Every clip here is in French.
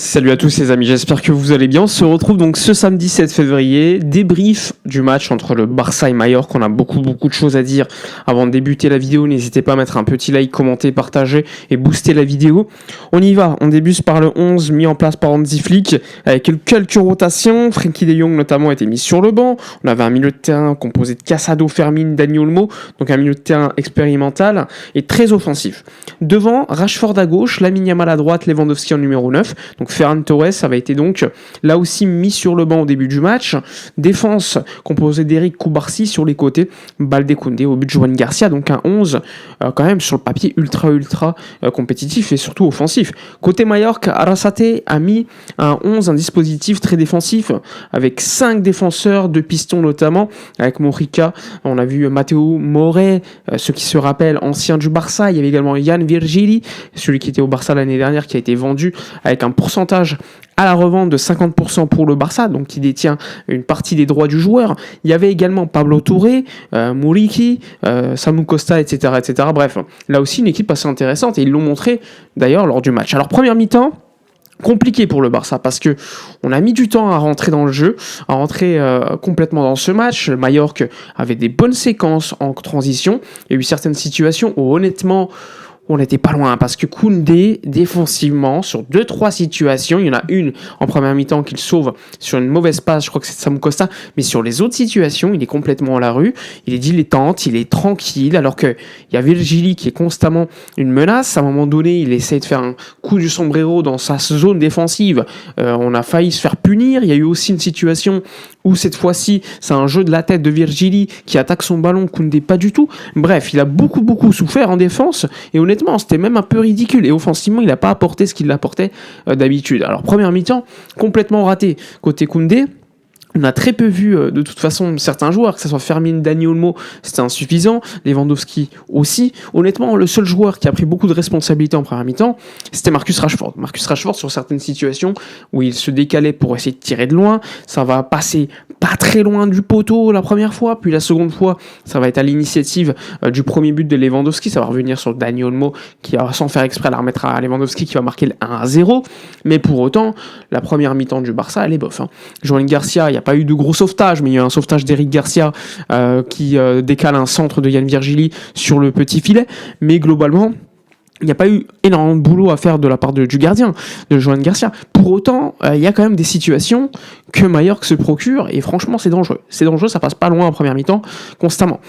Salut à tous les amis, j'espère que vous allez bien. On se retrouve donc ce samedi 7 février, débrief du match entre le Barça et Mallorca. On a beaucoup de choses à dire avant de débuter la vidéo. N'hésitez pas à mettre un petit like, commenter, partager et booster la vidéo. On y va, on débute par le 11 mis en place par Hansi Flick avec quelques rotations. Frenkie de Jong notamment a été mis sur le banc. On avait un milieu de terrain composé de Casado, Fermin, Dani Olmo, donc un milieu de terrain expérimental et très offensif. Devant, Rashford à gauche, Lamine Yamal à droite, Lewandowski en numéro 9. Donc Ferran Torres avait été donc là aussi mis sur le banc au début du match. Défense composée d'Eric Cubarsí sur les côtés, Balde Koundé au but de Joan Garcia, donc un 11 quand même sur le papier ultra compétitif et surtout offensif. Côté Mallorca, Arrasate a mis un 11, un dispositif très défensif avec 5 défenseurs, 2 pistons notamment, avec Morica, on a vu Matteo Morey, ceux qui se rappellent, ancien du Barça. Il y avait également Jan Virgili, celui qui était au Barça l'année dernière, qui a été vendu avec un pourcentage à la revente de 50% pour le Barça, donc qui détient une partie des droits du joueur. Il y avait également Pablo Touré, Muriqi, Samu Costa, etc. Bref, là aussi une équipe assez intéressante et ils l'ont montré d'ailleurs lors du match. Alors première mi-temps, compliqué pour le Barça parce que on a mis du temps à rentrer dans le jeu, à rentrer complètement dans ce match. Le Mallorca avait des bonnes séquences en transition. Il y a eu certaines situations où honnêtement on n'était pas loin parce que Koundé, défensivement, sur 2-3 situations, il y en a une en première mi-temps qu'il sauve sur une mauvaise passe, je crois que c'est Samu Costa, mais sur les autres situations, il est complètement à la rue, il est dilettante, il est tranquille, alors qu'il y a Virgili qui est constamment une menace. À un moment donné, il essaie de faire un coup du sombrero dans sa zone défensive, on a failli se faire punir. Il y a eu aussi une situation où cette fois-ci, c'est un jeu de la tête de Virgili qui attaque son ballon, Koundé pas du tout. Bref, il a beaucoup souffert en défense, et honnêtement, c'était même un peu ridicule. Et offensivement, il n'a pas apporté ce qu'il apportait d'habitude. Alors, première mi-temps, complètement raté. Côté Koundé, on a très peu vu de toute façon certains joueurs, que ce soit Fermin, Dani Olmo, c'était insuffisant, Lewandowski aussi. Honnêtement, le seul joueur qui a pris beaucoup de responsabilités en première mi-temps, c'était Marcus Rashford. Marcus Rashford, sur certaines situations où il se décalait pour essayer de tirer de loin, ça va passer pas très loin du poteau la première fois, puis la seconde fois, ça va être à l'initiative du premier but de Lewandowski, ça va revenir sur Dani Olmo qui va sans faire exprès la remettre à Lewandowski qui va marquer le 1-0. Mais pour autant, la première mi-temps du Barça, elle est bof. Joan Garcia, il n'y a pas eu de gros sauvetage, mais il y a eu un sauvetage d'Eric Garcia qui décale un centre de Jan Virgili sur le petit filet. Mais globalement, il n'y a pas eu énormément de boulot à faire de la part du gardien, de Joan Garcia. Pour autant, il y a quand même des situations que Mallorca se procure, et franchement, c'est dangereux. C'est dangereux, ça passe pas loin en première mi-temps, constamment.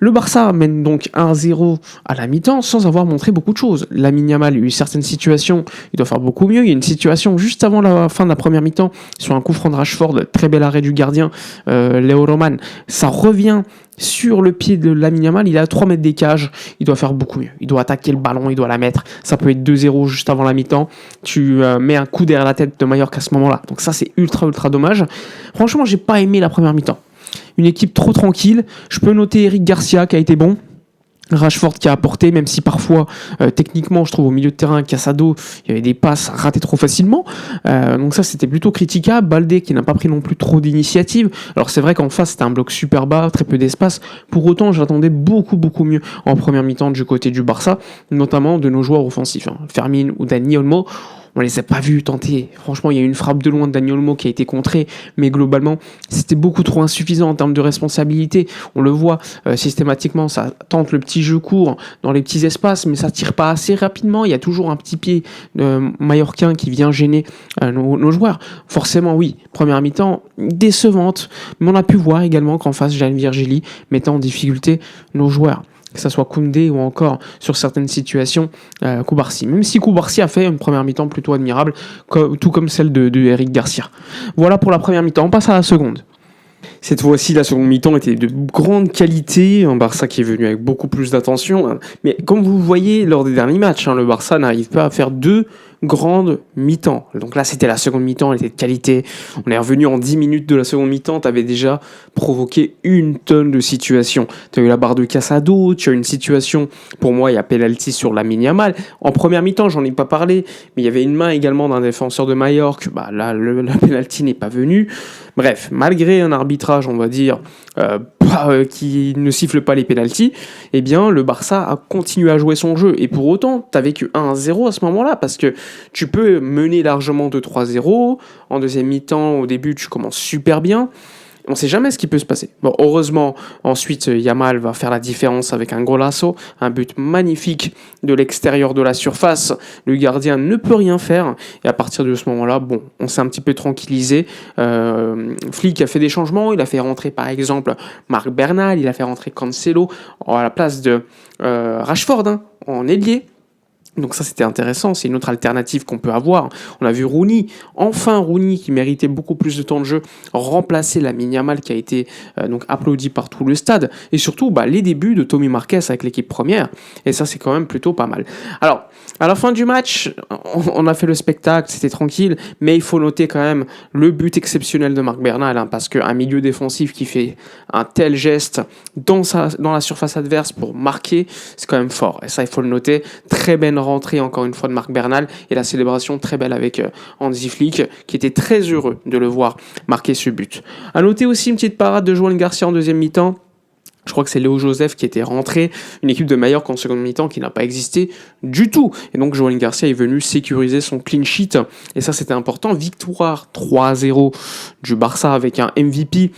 Le Barça mène donc 1-0 à la mi-temps sans avoir montré beaucoup de choses. Lamine Yamal a eu certaines situations, il doit faire beaucoup mieux. Il y a une situation juste avant la fin de la première mi-temps sur un coup franc de Rashford, très bel arrêt du gardien, Léo Roman. Ça revient sur le pied de Lamine Yamal, il est à 3 mètres des cages, il doit faire beaucoup mieux. Il doit attaquer le ballon, il doit la mettre. Ça peut être 2-0 juste avant la mi-temps. Tu mets un coup derrière la tête de Mallorca à ce moment-là. Donc ça, c'est ultra dommage. Franchement, j'ai pas aimé la première mi-temps. Une équipe trop tranquille. Je peux noter Eric Garcia qui a été bon. Rashford qui a apporté, même si parfois, techniquement, je trouve au milieu de terrain, Casado, il y avait des passes ratées trop facilement. Donc ça, c'était plutôt critiquable. Balde qui n'a pas pris non plus trop d'initiative. Alors c'est vrai qu'en face, c'était un bloc super bas, très peu d'espace. Pour autant, j'attendais beaucoup mieux en première mi-temps du côté du Barça, notamment de nos joueurs offensifs. Fermin ou Dani Olmo. On les a pas vus tenter. Franchement, il y a eu une frappe de loin de Dani Olmo qui a été contrée, mais globalement, c'était beaucoup trop insuffisant en termes de responsabilité. On le voit systématiquement, ça tente le petit jeu court dans les petits espaces, mais ça tire pas assez rapidement. Il y a toujours un petit pied mallorquin qui vient gêner nos joueurs. Forcément, oui, première mi-temps décevante, mais on a pu voir également qu'en face, Jan Virgili mettait en difficulté nos joueurs, que ce soit Koundé ou encore sur certaines situations Cubarsí. Même si Cubarsí a fait une première mi-temps plutôt admirable, tout comme celle de Eric Garcia. Voilà pour la première mi-temps, on passe à la seconde. Cette fois-ci, la seconde mi-temps était de grande qualité, un Barça qui est venu avec beaucoup plus d'attention. Mais comme vous voyez lors des derniers matchs, le Barça n'arrive pas à faire deux grandes mi-temps. Donc là, c'était la seconde mi-temps, elle était de qualité. On est revenu en 10 minutes de la seconde mi-temps, tu avais déjà provoqué une tonne de situations. Tu as eu la barre de Casado, tu as une situation, pour moi, il y a penalty sur Lamine Yamal. En première mi-temps, j'en ai pas parlé, mais il y avait une main également d'un défenseur de Mallorca. Là, la penalty n'est pas venue. Bref, malgré un arbitrage, on va dire, qui ne siffle pas les pénaltys, eh bien le Barça a continué à jouer son jeu. Et pour autant, tu as vécu 1-0 à ce moment-là, parce que tu peux mener largement 2-3-0. En deuxième mi-temps, au début, tu commences super bien. On ne sait jamais ce qui peut se passer. Bon, heureusement, ensuite, Yamal va faire la différence avec un golasso, un but magnifique de l'extérieur de la surface. Le gardien ne peut rien faire. Et à partir de ce moment-là, bon, on s'est un petit peu tranquillisé. Flick a fait des changements. Il a fait rentrer, par exemple, Marc Bernal. Il a fait rentrer Cancelo à la place de Rashford, en ailier. Donc ça, c'était intéressant, c'est une autre alternative qu'on peut avoir. On a vu Rooney, qui méritait beaucoup plus de temps de jeu, remplacer Lamine Yamal qui a été donc applaudi par tout le stade. Et surtout, les débuts de Tommy Marquez avec l'équipe première. Et ça, c'est quand même plutôt pas mal. Alors, à la fin du match, on a fait le spectacle, c'était tranquille, mais il faut noter quand même le but exceptionnel de Marc Bernal, parce qu'un milieu défensif qui fait un tel geste dans la surface adverse pour marquer, c'est quand même fort. Et ça, il faut le noter. Très belle rentrée encore une fois de Marc Bernal et la célébration très belle avec Hansi Flick qui était très heureux de le voir marquer ce but. À noter aussi une petite parade de Joan Garcia en deuxième mi-temps. Je crois que c'est Léo Joseph qui était rentré, une équipe de Mallorca en seconde mi-temps qui n'a pas existé du tout. Et donc Joan Garcia est venu sécuriser son clean sheet. Et ça, c'était important. Victoire 3-0 du Barça avec un MVP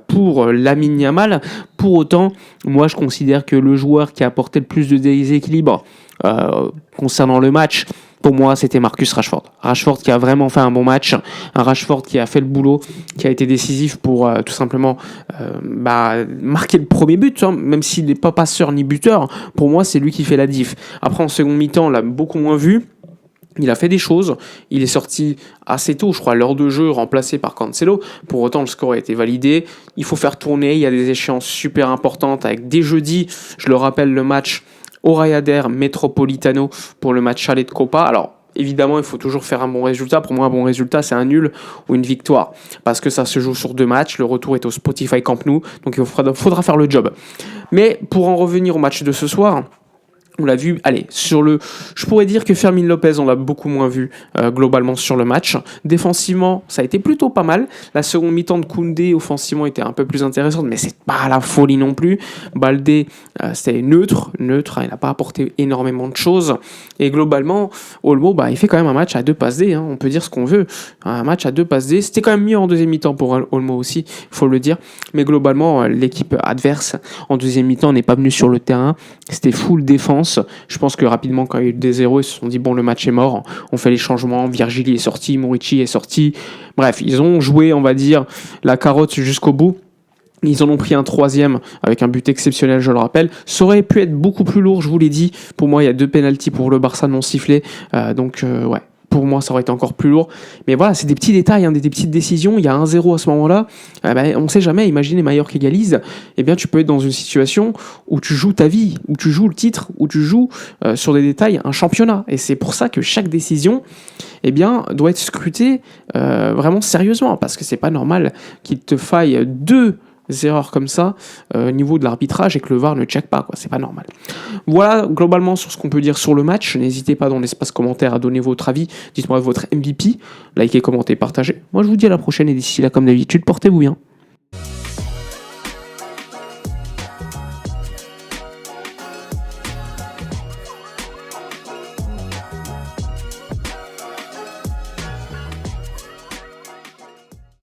pour Lamine Yamal. Pour autant, moi, je considère que le joueur qui a apporté le plus de déséquilibre concernant le match, pour moi, c'était Marcus Rashford. Rashford qui a vraiment fait un bon match. Un Rashford qui a fait le boulot, qui a été décisif pour tout simplement marquer le premier but. Même s'il n'est pas passeur ni buteur, pour moi, c'est lui qui fait la diff. Après, en seconde mi-temps, on l'a beaucoup moins vu. Il a fait des choses, il est sorti assez tôt, je crois, à l'heure de jeu, remplacé par Cancelo. Pour autant, le score a été validé. Il faut faire tourner, il y a des échéances super importantes avec dès jeudi, je le rappelle, le match Orayader Metropolitano pour le match aller de Copa. Alors, évidemment, il faut toujours faire un bon résultat. Pour moi, un bon résultat, c'est un nul ou une victoire. Parce que ça se joue sur 2 matchs. Le retour est au Spotify Camp Nou. Donc, il faudra faire le job. Mais pour en revenir au match de ce soir, on l'a vu, je pourrais dire que Fermin Lopez, on l'a beaucoup moins vu globalement sur le match. Défensivement, ça a été plutôt pas mal. La seconde mi-temps de Koundé, offensivement, était un peu plus intéressante, mais c'est pas la folie non plus. Baldé, c'était neutre, il n'a pas apporté énormément de choses. Et globalement, Olmo, il fait quand même un match à 2 passes D, on peut dire ce qu'on veut. Un match à 2 passes D, c'était quand même mieux en deuxième mi-temps pour Olmo aussi, il faut le dire. Mais globalement, l'équipe adverse, en deuxième mi-temps, n'est pas venue sur le terrain. C'était full défense. Je pense que rapidement, quand il y a eu des 0, ils se sont dit bon, le match est mort, on fait les changements, Virgili est sorti, Murici est sorti. Bref, ils ont joué, on va dire, la carotte jusqu'au bout. Ils en ont pris un 3e avec un but exceptionnel, je le rappelle. Ça aurait pu être beaucoup plus lourd, je vous l'ai dit. Pour moi, il y a 2 pénaltys pour le Barça non sifflés. Ouais. Pour moi, ça aurait été encore plus lourd. Mais voilà, c'est des petits détails, des petites décisions. Il y a 1-0 à ce moment-là. On ne sait jamais. Imaginez Mallorca égalise. Eh bien, tu peux être dans une situation où tu joues ta vie, où tu joues le titre, où tu joues sur des détails un championnat. Et c'est pour ça que chaque décision, doit être scrutée vraiment sérieusement. Parce que c'est pas normal qu'il te faille 2 erreurs comme ça au niveau de l'arbitrage et que le VAR ne check pas, c'est pas normal. Voilà globalement sur ce qu'on peut dire sur le match. N'hésitez pas dans l'espace commentaire à donner votre avis, dites-moi votre MVP, likez, commentez, partagez. Moi je vous dis à la prochaine et d'ici là comme d'habitude, portez-vous bien.